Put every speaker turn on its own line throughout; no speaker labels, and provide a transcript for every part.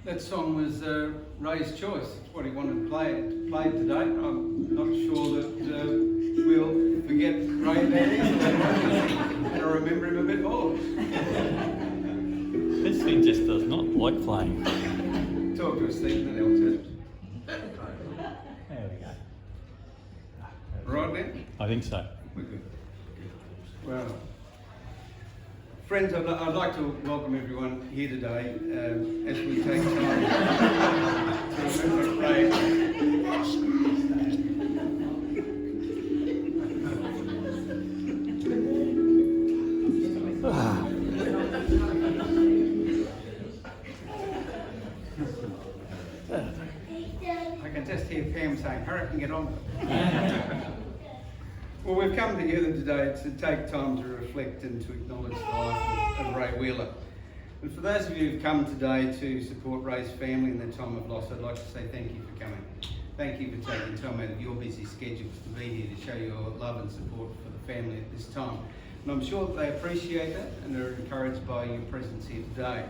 That song was Ray's choice. It's what he wanted to play today. I'm not sure that we'll forget Ray that easily and I'll remember him a bit more.
This thing just does not like playing.
Talk to us, Stephen, that else has.
There we go.
Right then?
I think so.
We're good. Well, friends, I'd like to welcome everyone here today as we take time to remember Ray. I can just hear Pam saying, hurry up and get on with it. Well, we've come together today to take time to reflect and to acknowledge the life of Ray Wheeler. And for those of you who've come today to support Ray's family in their time of loss, I'd like to say thank you for coming. Thank you for taking time out of your busy schedules to be here to show your love and support for the family at this time. And I'm sure that they appreciate that and are encouraged by your presence here today.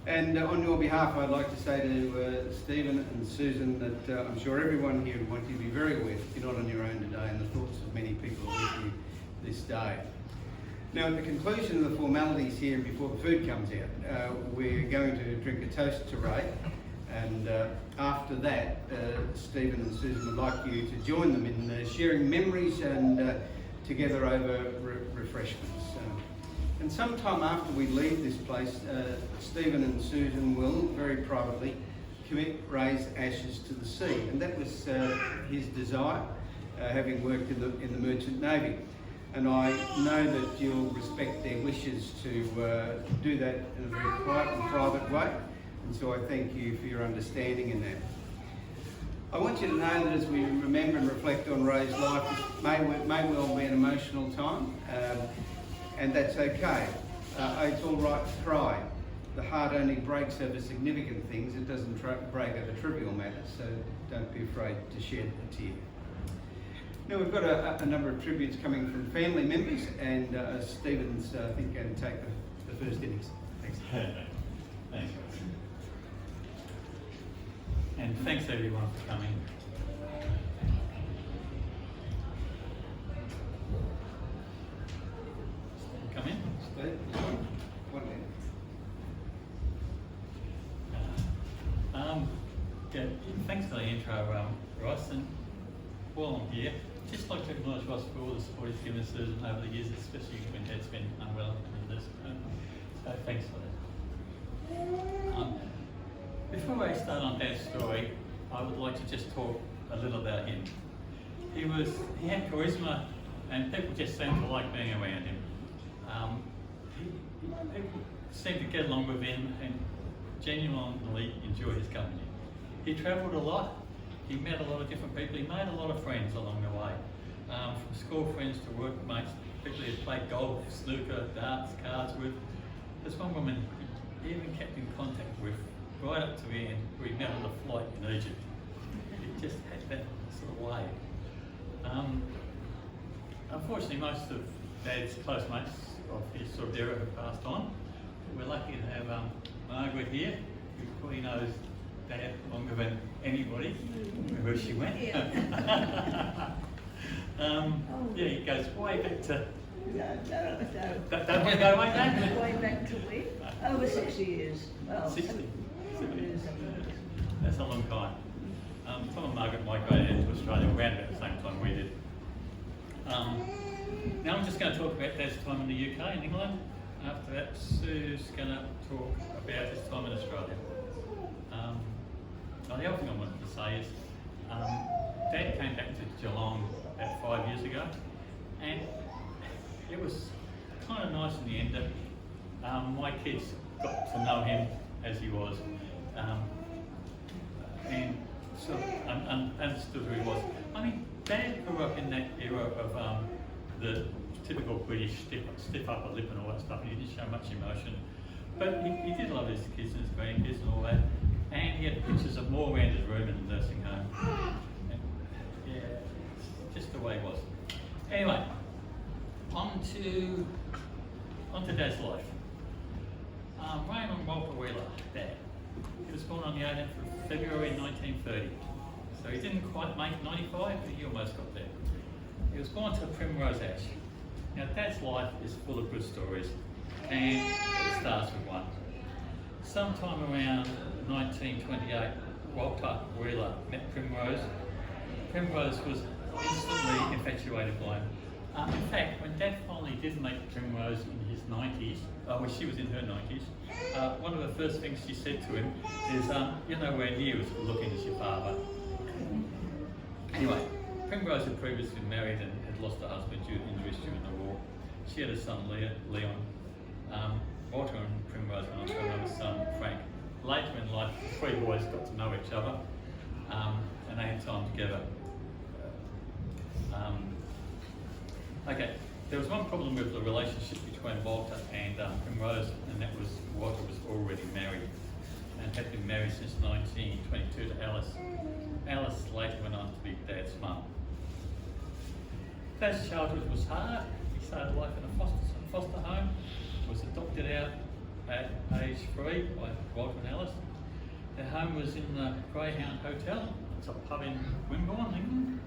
And on your behalf, I'd like to say to Stephen and Susan that I'm sure everyone here would want you to be very aware that you're not on your own today and the thoughts of many people are with you this day. Now, at the conclusion of the formalities here and before the food comes out, we're going to drink a toast to Ray. And after that, Stephen and Susan would like you to join them in sharing memories and together over refreshments. And sometime after we leave this place, Stephen and Susan will, very privately, commit Ray's ashes to the sea. And that was his desire, having worked in the Merchant Navy. And I know that you'll respect their wishes to do that in a very quiet and private way. And so I thank you for your understanding in that. I want you to know that as we remember and reflect on Ray's life, this may well be an emotional time. And that's okay. It's all right to cry. The heart only breaks over significant things. It doesn't break over trivial matters, so don't be afraid to shed a tear. Now, we've got a number of tributes coming from family members, and Stephen's, I think, going to take the first innings. Thanks.
Thanks. And thanks everyone for coming. Come in.
Steve, one minute.
Yeah, thanks for the intro, Ross. And while I'm here, just like to acknowledge Ross for all the support he's given Susan over the years, especially when Dad's been unwell in this. So thanks for that. Before I start on Dad's story, I would like to just talk a little about him. He had charisma, and people just seemed to like being around him. People seemed to get along with him and genuinely enjoy his company. He travelled a lot. He met a lot of different people. He made a lot of friends along the way, from school friends to workmates, people he played golf, snooker, darts, cards with. There's one woman he even kept in contact with right up to the end, where he met on the flight in Egypt. He just had that sort of way. Unfortunately, most of Dad's close mates of his sort of era have passed on. We're lucky to have Margaret here, who probably knows Dad longer than anybody, wherever she went. Yeah, he goes way back to...
No.
Don't want to go way back?
Way back to when? Over 60 years. Well,
60.
years.
That's a long time. Tom and Margaret migrated into Australia around about the same time we did. Now I'm just going to talk about Dad's time in the UK and England. After that, Sue's going to talk about his time in Australia. The other thing I wanted to say is, Dad came back to Geelong about 5 years ago, and it was kind of nice in the end that my kids got to know him as he was, and sort of understood who he was. I mean, Dad grew up in that era of the typical British stiff upper lip and all that stuff, and he didn't show much emotion. But he did love his kids and his grandkids and all that. And he had pictures of more around his room in the nursing home. And yeah, it's just the way it was. Anyway, on to Dad's life. Raymond Wheeler, Dad. He was born on the 18th of February 1930. So he didn't quite make 95, but he almost got there. He was born to Primrose Ash. Now, Dad's life is full of good stories, and it starts with one. Sometime around 1928, Walter Wheeler met Primrose. Primrose was instantly infatuated by him. In fact, when Dad finally did meet Primrose in his 90s, when she was in her 90s, one of the first things she said to him is, "You're nowhere near as good looking as your father." Anyway, Primrose had previously been married and had lost her husband due to injuries during the war. She had a son, Leon. Walter and Primrose went on to another son, Frank. Later in life, the three boys got to know each other, and they had time together. Okay, there was one problem with the relationship between Walter and Primrose, and that was Walter was already married and had been married since 1922 to Alice. Alice later went on to be Dad's mum. Dad's childhood was hard. He started life in a foster home, was adopted out at age 3 by Walter and Alice. Their home was in the Greyhound Hotel. It's a pub in Wimborne, England.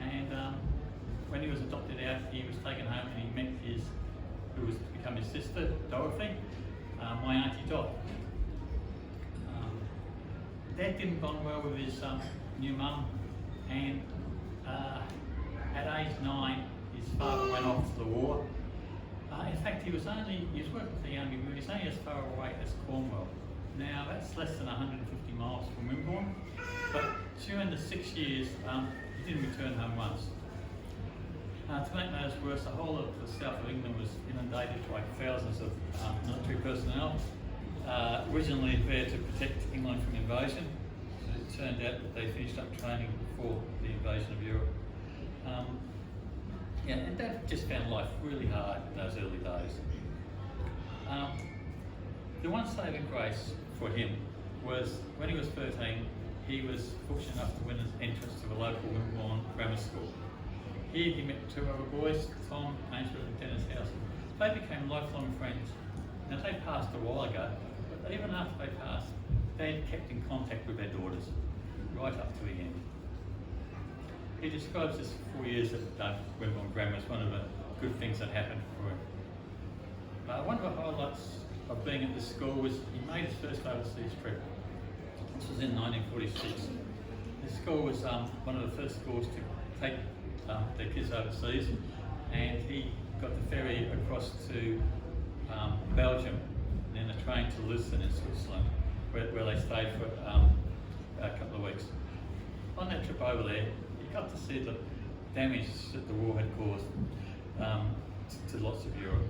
And when he was adopted out, he was taken home and he met who was to become his sister, Dorothy, my Auntie Dot. Dad didn't bond well with his new mum, and at age 9, his father went off to the war. In fact, he was working for the army, but he was only as far away as Cornwall. Now, that's less than 150 miles from Wimborne, but during the 6 years, he didn't return home once. To make matters worse, the whole of the south of England was inundated by thousands of military personnel, originally there to protect England from invasion. It turned out that they finished up training before the invasion of Europe. And Dad just found life really hard in those early days. The one saving grace for him was when he was 13, he was fortunate enough to win an entrance to a local Wimborne grammar school. Here he met 2 other boys, Tom, Angel and Dennis House. They became lifelong friends. Now they passed a while ago, but even after they passed, Dad kept in contact with their daughters, right up to the end. He describes his 4 years at Wimborne Grammar as one of the good things that happened for him. One of the highlights of being at the school was he made his first overseas trip. This was in 1946. The school was one of the first schools to take their kids overseas, and he got the ferry across to Belgium and then a train to Lucerne in Switzerland, where they stayed for a couple of weeks. On that trip over there, he got to see the damage that the war had caused to lots of Europe.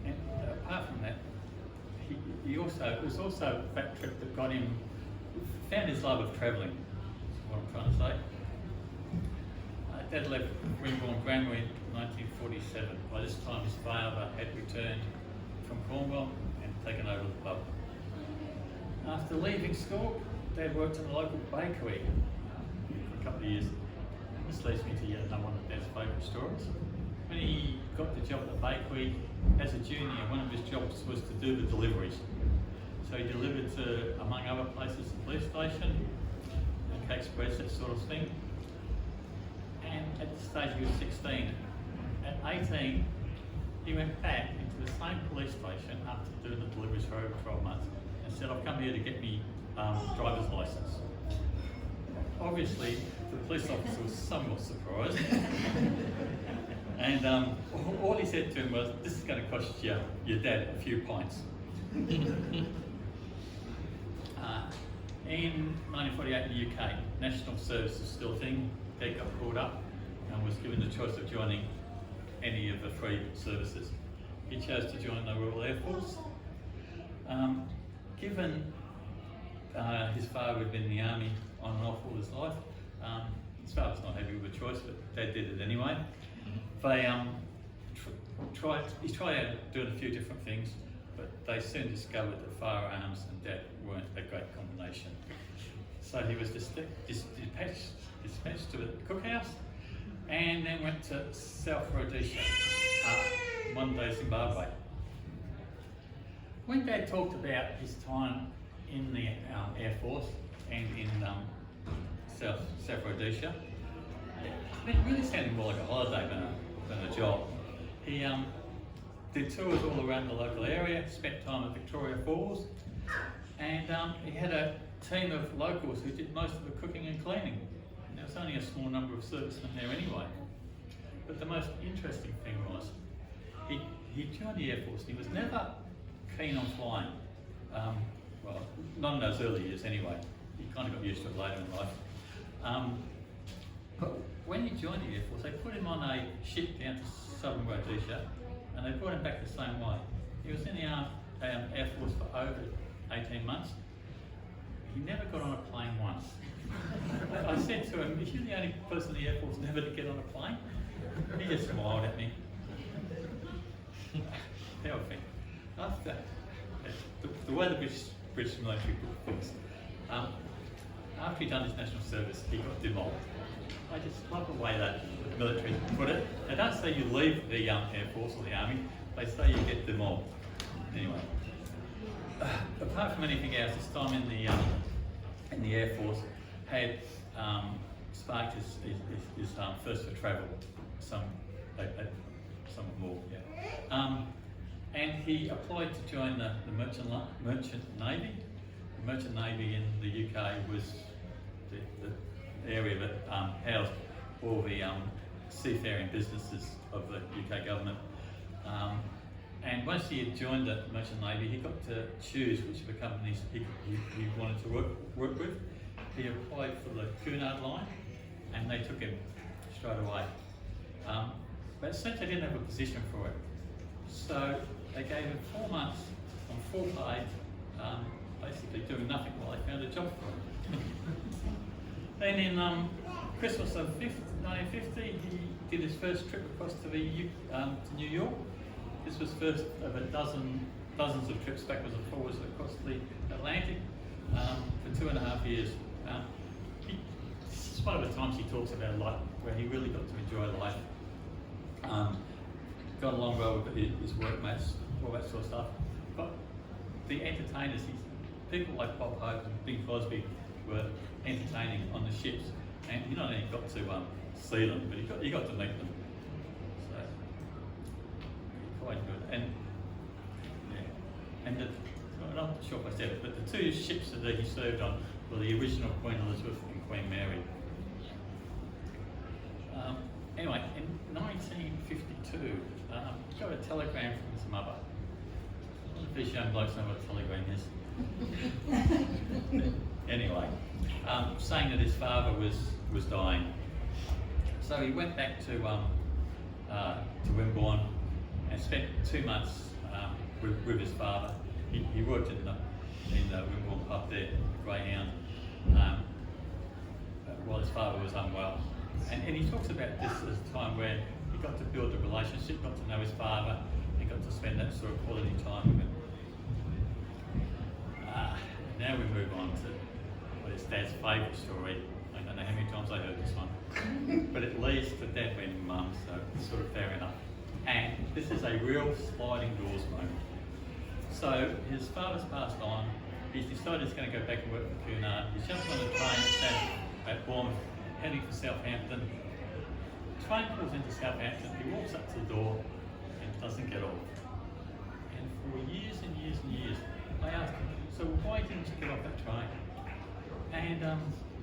And apart from that, it was also that trip that found his love of travelling, is what I'm trying to say. Dad left Wimborne Grammar in 1947. By this time his father had returned from Cornwall and taken over the pub. After leaving school, Dad worked in a local bakery for a couple of years. This leads me to yet another one of Dad's favourite stories. When he got the job at the bakery, as a junior, one of his jobs was to do the deliveries. So he delivered to, among other places, the police station, cake spreads, that sort of thing. And at the stage he was 16. At 18, he went back into the same police station after doing the deliveries for over 12 months and said, "I've come here to get me driver's licence." Obviously, the police officer was somewhat surprised. And all he said to him was, "This is going to cost your dad a few pints." In 1948 in the UK, national service was still a thing. Dad got called up and was given the choice of joining any of the 3 services. He chose to join the Royal Air Force. Given his father had been in the army on and off all his life, his father was not happy with the choice, but Dad did it anyway. They he tried out doing a few different things, but they soon discovered that firearms and Dad weren't a great combination. So he was dispatched to the cookhouse and then went to South Rhodesia, modern day Zimbabwe. when Dad talked about his time in the Air Force and in South Rhodesia, it really sounded more like a holiday than a job. He did tours all around the local area, spent time at Victoria Falls, and he had a team of locals who did most of the cooking and cleaning. And there was only a small number of servicemen there anyway. But the most interesting thing was, he joined the Air Force and he was never keen on flying. Well, not in those early years anyway. He kind of got used to it later in life. But when he joined the Air Force, they put him on a ship down to southern Rhodesia and they brought him back the same way. He was in the Air Force for over 18 months. He never got on a plane once. I said to him, "If you're the only person in the Air Force never to get on a plane?" He just smiled at me. How I think. After the way the British military put things, after he'd done his national service, he got demobbed. I just love the way that the military put it. They don't say you leave the Air Force or the Army, they say you get demobbed. Anyway, apart from anything else, this time in the Air Force had sparked his thirst for travel, somewhat more, yeah. And he applied to join the Merchant Navy. The Merchant Navy in the UK was the area that housed all the seafaring businesses of the UK government. And once he had joined the Merchant Navy, he got to choose which of the companies he wanted to work with. He applied for the Cunard line, and they took him straight away. But since they didn't have a position for it, so they gave him 4 months on full pay, basically doing nothing while they found a job for him. Then in Christmas of 1950, he did his first trip across to to New York. This was first of dozens of trips backwards and forwards across the Atlantic for 2.5 years. This is one of the times he talks about life where he really got to enjoy life. Got along well with his workmates, all that sort of stuff. But the entertainers, people like Bob Hope and Bing Crosby were entertaining on the ships, and he not only got to see them, but he got to meet them. So quite good. And yeah, and I'm not sure if I said it, but the 2 ships that he served on were the original Queen Elizabeth and Queen Mary. Anyway, in 1952, he got a telegram from his mother. I don't know if these young blokes know what a telegram is. Anyway, saying that his father was dying. So he went back to Wimborne and spent 2 months with his father. He worked in the Wimborne pub there, Greyhound, while his father was unwell. And he talks about this as a time where he got to build a relationship, got to know his father, and got to spend that sort of quality time with him. Now we move on to what is Dad's favourite story. I don't know how many times I heard this one, but it leads to Dad being Mum, so it's sort of fair enough. And this is a real sliding doors moment. So his father's passed on. He's decided he's going to go back and work for Cunard. He's jumped on the train at Bournemouth, heading for Southampton. The train pulls into Southampton. He walks up to the door and doesn't get off. And for years and years and years, I asked him, "So why didn't you get off that train?" And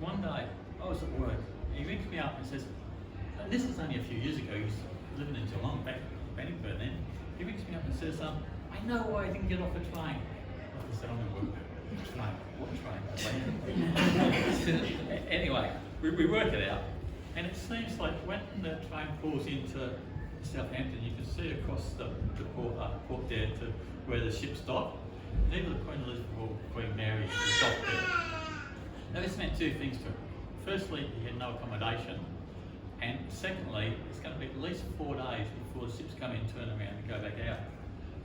one day, I was at work. He rings me up and says, this is only a few years ago. He was living in Geelong, back in Benningford then. He rings me up and says, "I know why I didn't get off the train." I said, "I'm going to work. Train? What train?" Anyway, we work it out. And it seems like when the train pulls into Southampton, you can see across the port there to where the ship stopped. Neither the Queen Elizabeth or Queen Mary stopped there. Now this meant 2 things to him. Firstly, he had no accommodation. And secondly, it's going to be at least 4 days before the ships come in, turn around and go back out.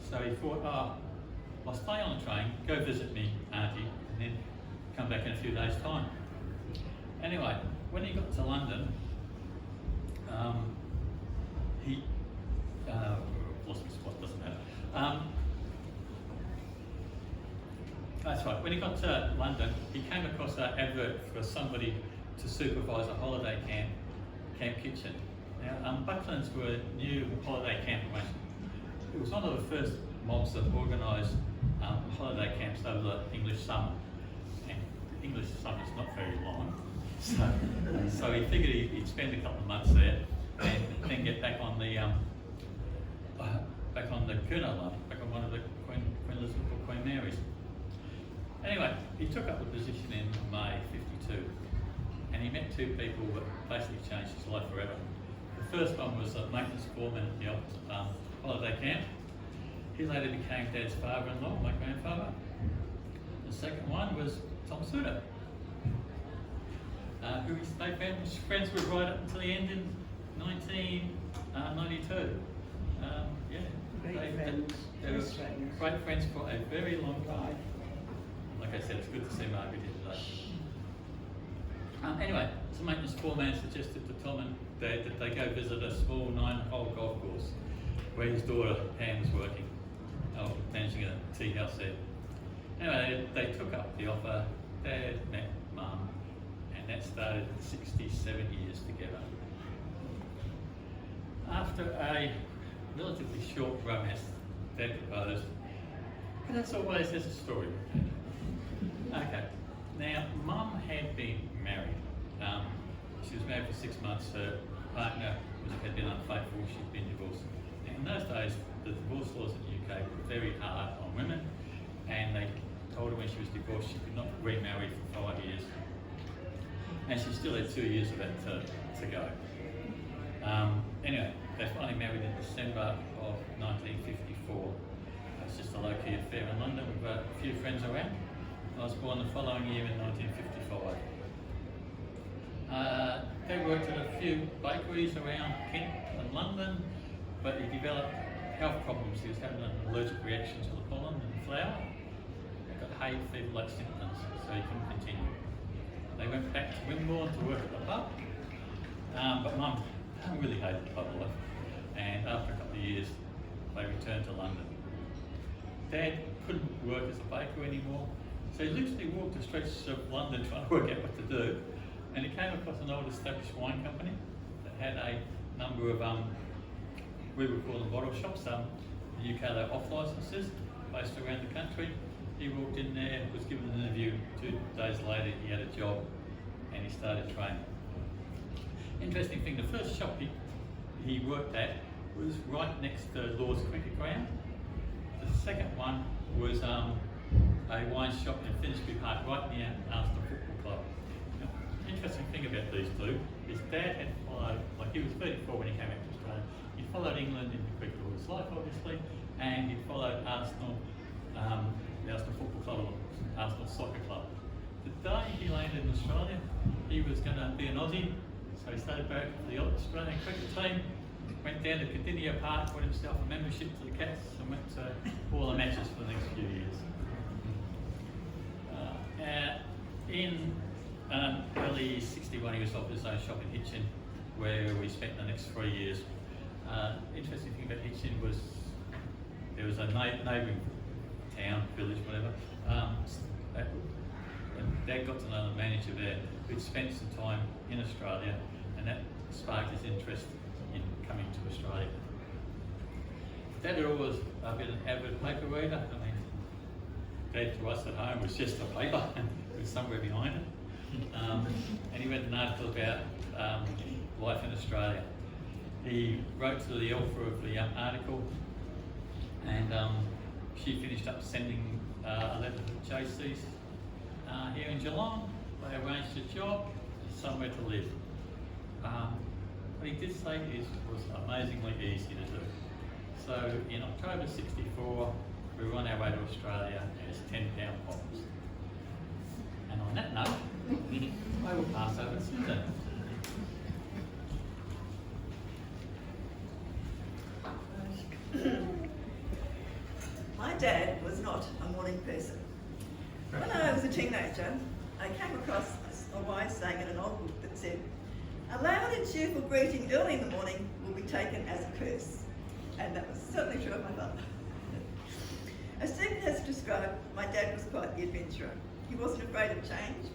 So he thought, I'll stay on the train, go visit me auntie, and then come back in a few days' time. Anyway, when he got to London, he lost my spot, doesn't matter. That's right. When he got to London, he came across an advert for somebody to supervise a holiday camp kitchen. Now, Bucklands were a new holiday camp arrangement. It was one of the first mobs that organised holiday camps over the English summer. And the English summer's not very long, so he figured he'd spend a couple of months there and then get back on the Cunard line, back on one of the Queen Elizabeth or Queen Mary's. Anyway, he took up the position in May '52, and he met two people that basically changed his life forever. The first one was a maintenance foreman at the holiday camp. He later became Dad's father-in-law, my grandfather. The second one was Tom Suter, who he stayed friends with right up until the end in 1992. They were great friends for a very long time. Like I said, it's good to see Margaret here today. Anyway, the maintenance foreman suggested to Tom and Dad that they go visit a small 9-hole golf course where his daughter Pam was working, managing a tea house there. Anyway, they took up the offer. Dad met Mum, and that started 67 years together. After a relatively short romance, Dad proposed, and that's always there's a story. Okay, now Mum had been married. She was married for 6 months. Her partner had been unfaithful. She'd been divorced. Now, in those days, the divorce laws in the UK were very hard on women, and they told her when she was divorced she could not remarry for 5 years. And she still had 2 years of that to go. Anyway, they finally married in December of 1954. It's just a low-key affair in London with a few friends around. I was born the following year in 1955. They worked at a few bakeries around Kent and London, but he developed health problems. He was having an allergic reaction to the pollen and the flour. He got hay fever-like symptoms, so he couldn't continue. They went back to Wimborne to work at the pub, but Mum really hated the pub life, and after a couple of years, they returned to London. Dad couldn't work as a baker anymore, so he literally walked the streets of London trying to work out what to do, and he came across an old established wine company that had a number of, we would call them bottle shops. In the UK they're off licences based around the country. He walked in there, was given an interview. 2 days later he had a job and he started training. Interesting thing, the first shop he worked at was right next to Lord's Cricket Ground. The second one was a wine shop in Finsbury Park, right near Arsenal Football Club. Now, interesting thing about these two is Dad had followed, like he was 34 when he came back to Australia, he followed England in the cricket all his life obviously, and he followed Arsenal, the Arsenal Football Club, or Arsenal Soccer Club. The day he landed in Australia, he was going to be an Aussie, so he started back for the Australian cricket team, went down to Cardinia Park, got himself a membership to the Cats, and went to all the matches for the next few years. In early '61, he was off his own shop in Hitchin, where we spent the next 3 years. Interesting thing about Hitchin was there was a neighbouring town, village, whatever. And Dad got to know the manager there, who'd spent some time in Australia, and that sparked his interest in coming to Australia. Dad had always been an avid paper reader. I mean, Dad to us at home was just a paper with somewhere behind it. And he read an article about life in Australia. He wrote to the author of the article, and she finished up sending a letter to JC's here in Geelong. They arranged a job, somewhere to live. What he did say was amazingly easy to do. So in October '64, we were on our way to Australia as 10-pound bombs. And on that note, I will pass over to Susan.
My dad was not a morning person. When I was a teenager, I came across a wise saying in an old book that said, "A loud and cheerful greeting early in the morning will be taken as a curse." And that was certainly true of my father. As Stephen has described, my dad dad was quite the adventurer. He wasn't afraid of change.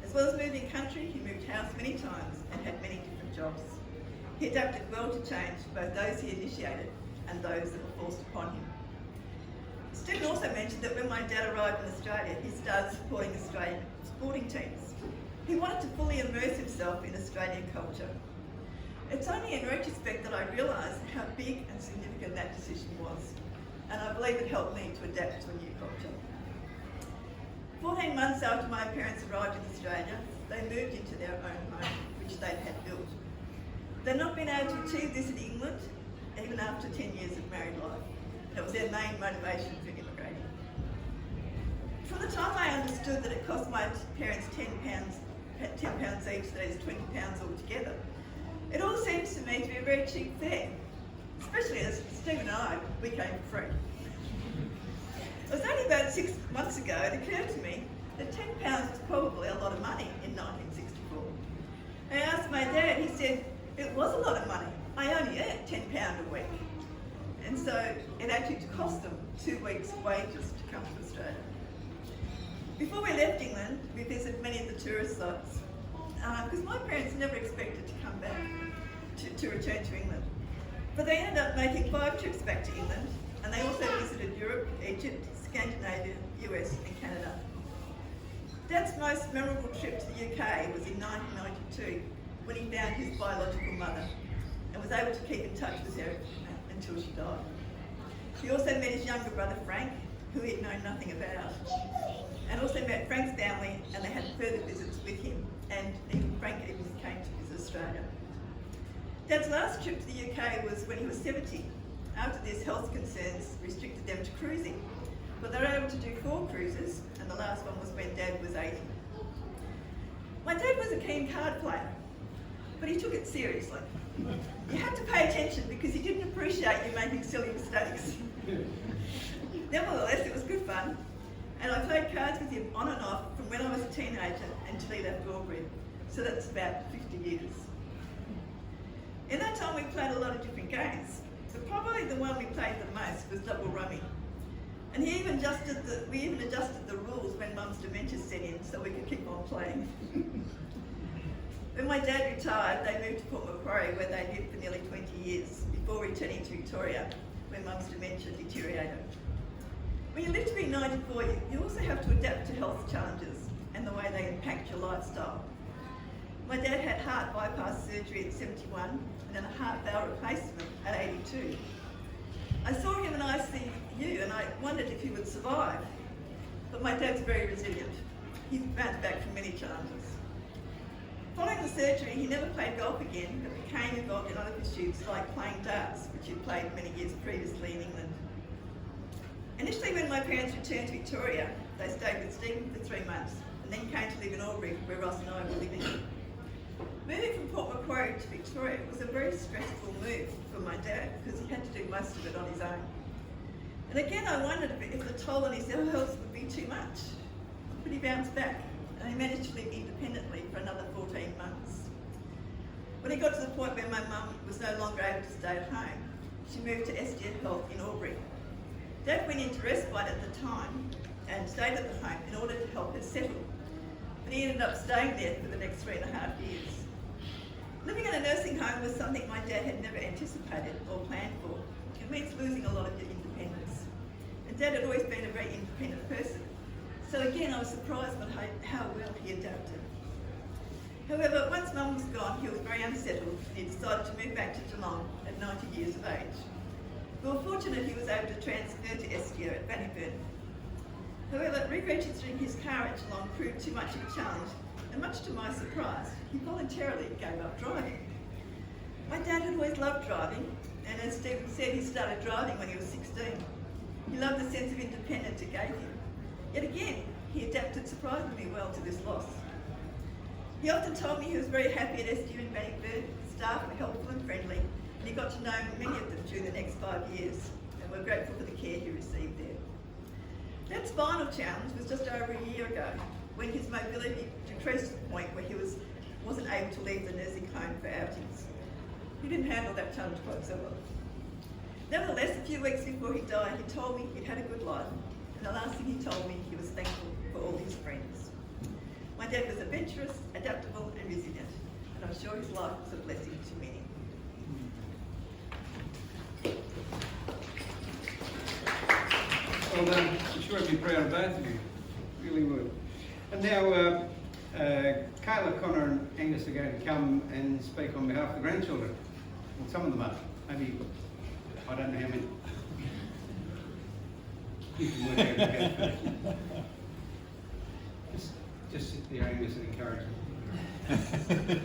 As well as moving country, he moved house many times and had many different jobs. He adapted well to change, both those he initiated and those that were forced upon him. Stephen also mentioned that when my dad arrived in Australia, he started supporting Australian sporting teams. He wanted to fully immerse himself in Australian culture. It's only in retrospect that I realised how big and significant that decision was, and I believe it helped me to adapt to a new culture. 14 months after my parents arrived in Australia, they moved into their own home, which they had built. They'd not been able to achieve this in England, even after 10 years of married life. That was their main motivation for immigrating. From the time I understood that it cost my parents £10 each, that is £20 altogether, it all seems to me to be a very cheap fare, especially as Steve and I, we came for free. It was only about 6 months ago it occurred to me that £10 was probably a lot of money in 1964. I asked my dad, he said, it was a lot of money. I only earned £10 a week. And so it actually cost them 2 weeks' wages to come to Australia. Before we left England, we visited many of the tourist sites, because my parents never expected to come back, to return to England. But they ended up making 5 trips back to England, and they also visited Europe, Egypt, Scandinavia, US and Canada. Dad's most memorable trip to the UK was in 1992, when he found his biological mother and was able to keep in touch with her until she died. He also met his younger brother Frank, who he had known nothing about, and also met Frank's family, and they had further visits with him, and Frank even came to visit Australia. Dad's last trip to the UK was when he was 70. After this, health concerns restricted them to cruising, but they were able to do 4 cruises, and the last one was when Dad was 80. My dad was a keen card player, but he took it seriously. You had to pay attention because he didn't appreciate you making silly mistakes. Nevertheless, it was good fun, and I played cards with him on and off from when I was a teenager until he left Albury, so that's about 50 years. In that time we played a lot of different games, but probably the one we played the most was double rummy. And we even adjusted the rules when Mum's dementia set in so we could keep on playing. When my dad retired, they moved to Port Macquarie, where they lived for nearly 20 years, before returning to Victoria, when Mum's dementia deteriorated. When you live to be 94, you also have to adapt to health challenges and the way they impact your lifestyle. My dad had heart bypass surgery at 71 and then a heart valve replacement at 82. I saw him in ICU and I wondered if he would survive. But my dad's very resilient. He's bounced back from many challenges. Following the surgery, he never played golf again, but became involved in other pursuits like playing darts, which he'd played many years previously in England. Initially, when my parents returned to Victoria, they stayed with Stephen for 3 months and then came to live in Albury, where Ross and I were living. Moving from Port Macquarie to Victoria was a very stressful move for my dad because he had to do most of it on his own. And again, I wondered if the toll on his health would be too much. But he bounced back and he managed to live independently for another 14 months. When he got to the point where my mum was no longer able to stay at home, she moved to SGF Health in Albury. Dad went into respite at the time and stayed at the home in order to help her settle. But he ended up staying there for the next 3.5 years. Living in a nursing home was something my dad had never anticipated or planned for. It means losing a lot of your independence. And Dad had always been a very independent person. So again, I was surprised by how well he adapted. However, once Mum was gone, he was very unsettled and he decided to move back to Geelong at 90 years of age. We were fortunate he was able to transfer to SGO at Bannockburn. However, re-registering his car at Geelong proved too much of a challenge, and much to my surprise, he voluntarily gave up driving. My dad had always loved driving, and as Stephen said, he started driving when he was 16. He loved the sense of independence it gave him. Yet again, he adapted surprisingly well to this loss. He often told me he was very happy at SGO in Bannockburn. Staff were helpful and friendly, and he got to know many of them during the next 5 years, and we're grateful for the care he received there. Dad's spinal challenge was just over a year ago, when his mobility decreased to the point where he wasn't able to leave the nursing home for outings. He didn't handle that challenge quite so well. Nevertheless, a few weeks before he died, he told me he'd had a good life, and and the last thing he told me, he was thankful for all his friends. My dad was adventurous, adaptable and resilient, and I'm sure his life was a blessing to many.
Well done. I'm sure I'd be proud of both of you. Really would. And now, Kayla, Connor and Angus are going to come and speak on behalf of the grandchildren. Well, some of them are. Maybe, I don't know how many. You can work out together. Just sit there, Angus, and encourage them.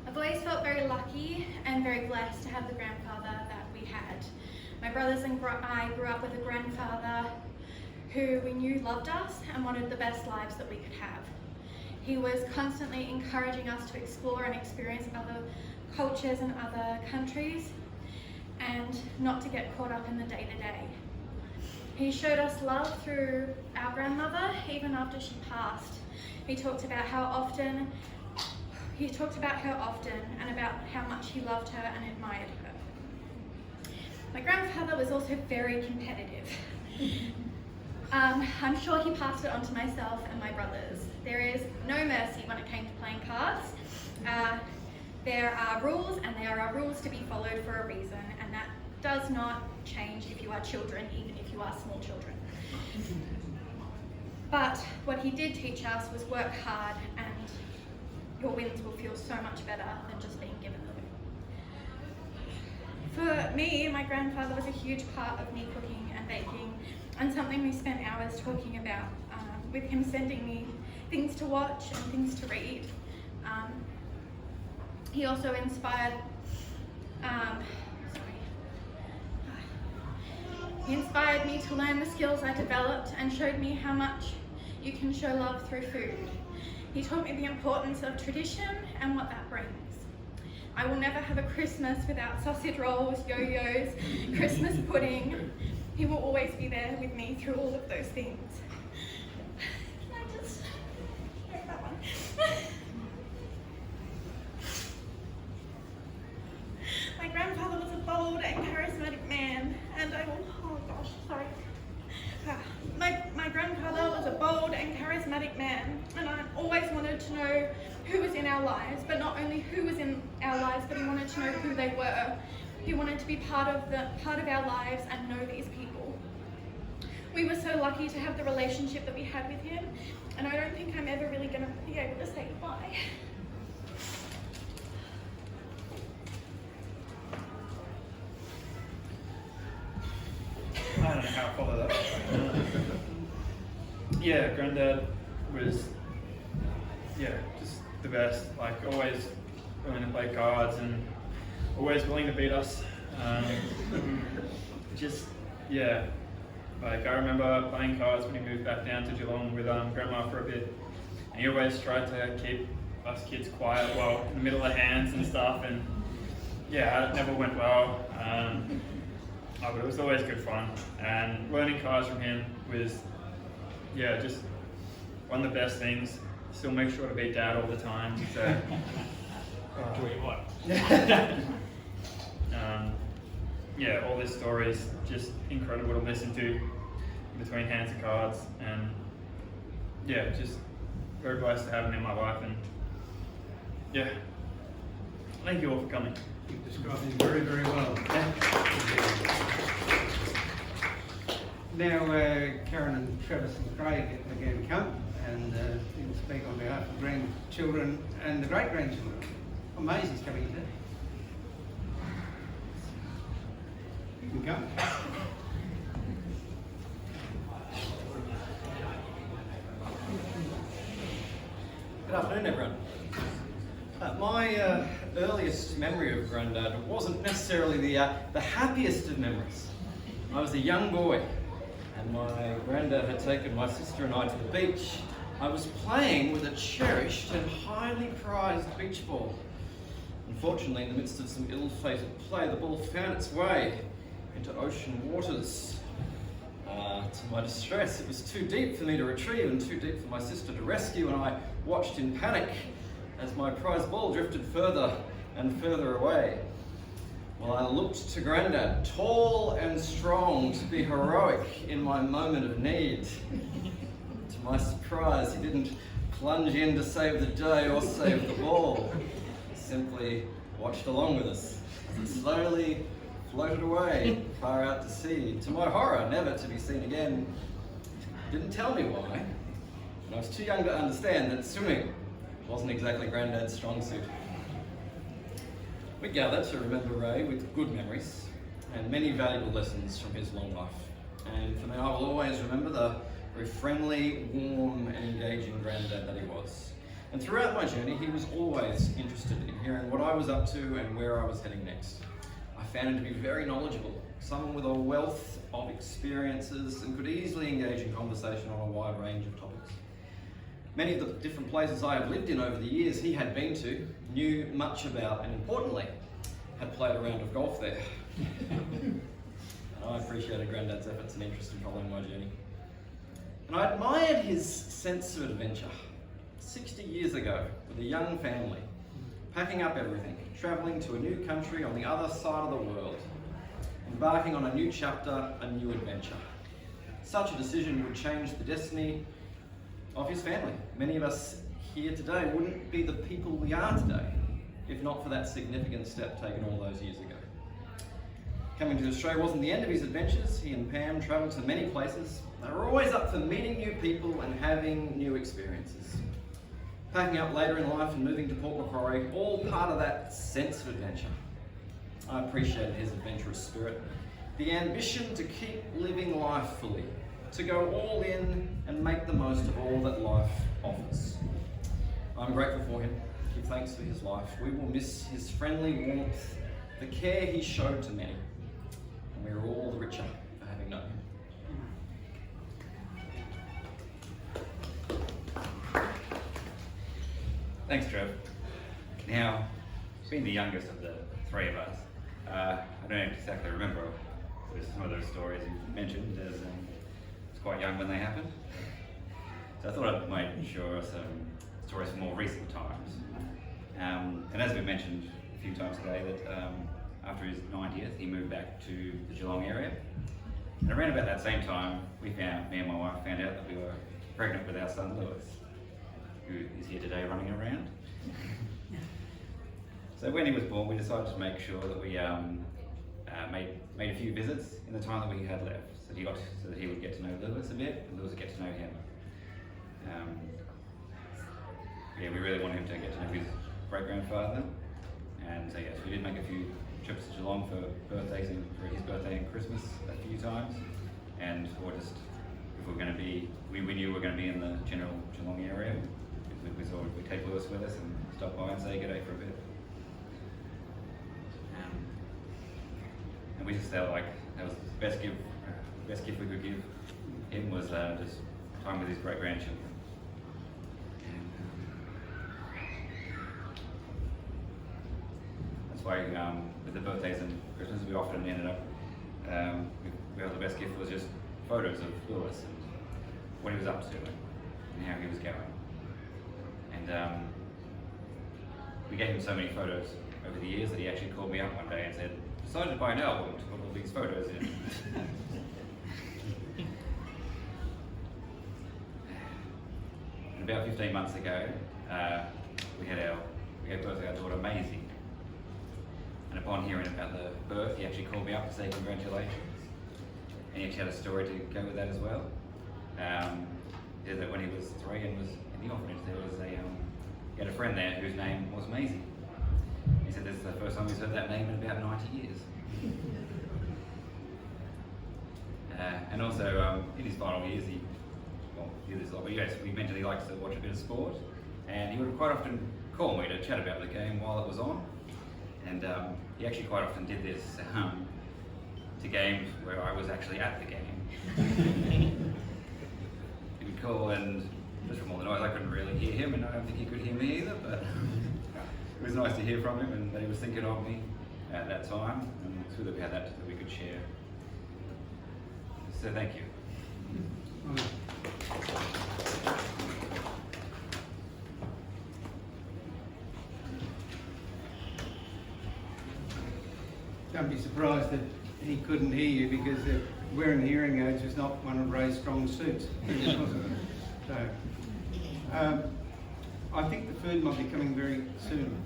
I've always felt very lucky and very blessed to have the grandfather that we had. My brothers and I grew up with a grandfather who we knew loved us and wanted the best lives that we could have. He was constantly encouraging us to explore and experience other cultures and other countries and not to get caught up in the day-to-day. He showed us love through our grandmother even after she passed. He talked about how often and about how much he loved her and admired her. My grandfather was also very competitive. I'm sure he passed it on to myself and my brothers. There is no mercy when it came to playing cards. There are rules, and there are rules to be followed for a reason, and that does not change if you are children, even if you are small children. But what he did teach us was work hard, and your wins will feel so much better than just being given them. For me, my grandfather was a huge part of me cooking and baking, and something we spent hours talking about, with him sending me things to watch and things to read. He also inspired me to learn the skills I developed and showed me how much you can show love through food. He taught me the importance of tradition and what that brings. I will never have a Christmas without sausage rolls, yo-yos, Christmas pudding. He will always be there with me through all of those things. Can I just get that one? My grandfather was a bold and charismatic man, and My grandfather was a bold and charismatic man, and I always wanted to know who was in our lives, but not only who was in our lives, but he wanted to know who they were. He wanted to be part of our lives and know these people. We were so lucky to have the relationship that we had with him, and I don't think I'm ever really going to be able to say goodbye.
I don't know how to follow that. Yeah, Granddad was, just the best. Like, always willing to play cards and always willing to beat us. Like, I remember playing cards when he moved back down to Geelong with Grandma for a bit. And he always tried to keep us kids quiet while in the middle of hands and stuff. And yeah, it never went well. But it was always good fun, and learning cards from him was, just one of the best things. Still make sure to beat Dad all the time. So, all these stories, just incredible to listen to between hands and cards, and just very blessed to have him in my life, and thank you all for coming.
You've described him very, very well. Now, Karen and Travis and Craig are going to come and speak on behalf of the grandchildren and the great-grandchildren. Maisie's coming today. You can come.
Good afternoon, everyone. My earliest memory of Grandad wasn't necessarily the happiest of memories. I was a young boy, and my granddad had taken my sister and I to the beach. I was playing with a cherished and highly prized beach ball. Unfortunately, in the midst of some ill-fated play, the ball found its way into ocean waters. To my distress, it was too deep for me to retrieve and too deep for my sister to rescue, and I watched in panic as my prized ball drifted further and further away. Well, I looked to Grandad, tall and strong, to be heroic in my moment of need. To my surprise, he didn't plunge in to save the day or save the ball. He simply watched along with us as he slowly floated away far out to sea, to my horror, never to be seen again. Didn't tell me why, and I was too young to understand that swimming wasn't exactly Grandad's strong suit. We gather to remember Ray with good memories and many valuable lessons from his long life. And for me, I will always remember the very friendly, warm and engaging Grandad that he was. And throughout my journey, he was always interested in hearing what I was up to and where I was heading next. I found him to be very knowledgeable, someone with a wealth of experiences and could easily engage in conversation on a wide range of topics. Many of the different places I have lived in over the years he had been to, knew much about, and importantly, had played a round of golf there. And I appreciated Grandad's efforts and interest in following my journey. And I admired his sense of adventure. 60 years ago, with a young family, packing up everything, travelling to a new country on the other side of the world, embarking on a new chapter, a new adventure. Such a decision would change the destiny of his family. Many of us here today wouldn't be the people we are today if not for that significant step taken all those years ago. Coming to Australia wasn't the end of his adventures. He and Pam travelled to many places. They were always up for meeting new people and having new experiences. Packing up later in life and moving to Port Macquarie, all part of that sense of adventure. I appreciated his adventurous spirit, the ambition to keep living life fully, to go all in and make the most of all that life offers. I'm grateful for him. Give thanks for his life. We will miss his friendly warmth, the care he showed to many, and we are all the richer for having known him.
Thanks, Trev. Now, being the youngest of the three of us, I don't exactly remember some of those stories you mentioned, as I was quite young when they happened. So I thought I might share some stories from more recent times. And as we mentioned a few times today, that after his 90th, he moved back to the Geelong area. And around about that same time, me and my wife found out that we were pregnant with our son Lewis, who is here today running around. So when he was born, we decided to make sure that we made a few visits in the time that we had left, so that he would get to know Lewis a bit, and Lewis would get to know him. We really wanted him to get to know his great-grandfather, and so yes, we did make a few trips to Geelong for his birthday and Christmas a few times, and if we're going to be, we knew we were going to be in the general Geelong area. We thought we'd take Lewis with us and stop by and say g'day for a bit. And we just felt like that was the best gift we could give him was just time with his great-grandchildren. That's why with the birthdays and Christmas, we often ended up, we felt the best gift was just photos of Lewis and what he was up to and how he was going. And we gave him so many photos over the years that he actually called me up one day and said, decided to buy an album to put all these photos in. And about 15 months ago, we gave birth to our daughter Maisie. And upon hearing about the birth, he actually called me up to say congratulations. And he actually had a story to go with that as well. He said that when he was 3 and was in the orphanage, he had a friend there whose name was Maisie. He said this is the first time he's heard that name in about 90 years. And also, in his final years, he did this a lot, but yes, we mentioned he likes to watch a bit of sport, and he would quite often call me to chat about the game while it was on. And he actually quite often did this to games where I was actually at the game. He would call, and just from all the noise, I couldn't really hear him, and I don't think he could hear me either, but it was nice to hear from him and that he was thinking of me at that time, and it's good that we had that we could share. So thank you.
Don't be surprised that he couldn't hear you because wearing hearing aids is not one of Ray's strong suits. So, I think the food might be coming very soon.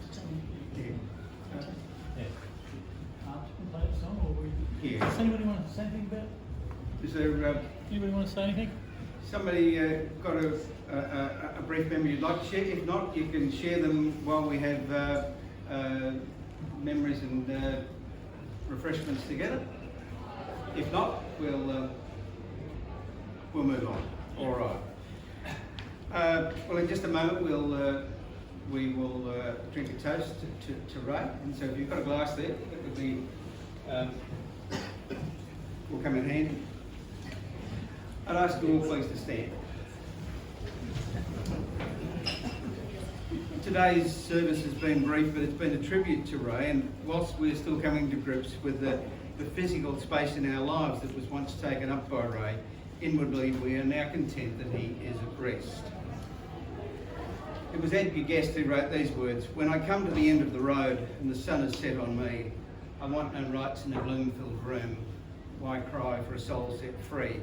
Yeah. Yeah.
Does anybody want to say anything about it?
Is there
Anybody want to say anything?
somebody got a brief memory you'd like to share? If not, you can share them while we have memories and refreshments together. If not, we'll move on. All right. Well, in just a moment, we will drink a toast to Ray. And so, if you've got a glass there, it would be will come in handy. I'd ask you all please to stand. Today's service has been brief, but it's been a tribute to Ray, and whilst we're still coming to grips with the physical space in our lives that was once taken up by Ray, inwardly we are now content that he is at rest. It was Edgar Guest who wrote these words: "When I come to the end of the road and the sun is set on me, I want no rights in a gloom-filled room. Why cry for a soul set free?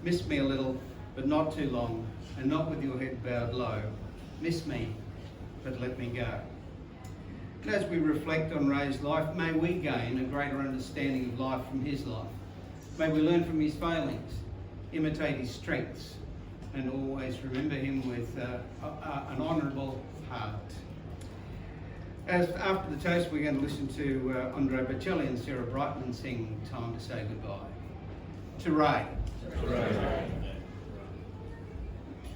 Miss me a little, but not too long, and not with your head bowed low. Miss me, but let me go." And as we reflect on Ray's life, may we gain a greater understanding of life from his life. May we learn from his failings, imitate his strengths, and always remember him with an honourable heart. After the toast, we're going to listen to Andre Bocelli and Sarah Brightman sing "Time to Say Goodbye." To Ray.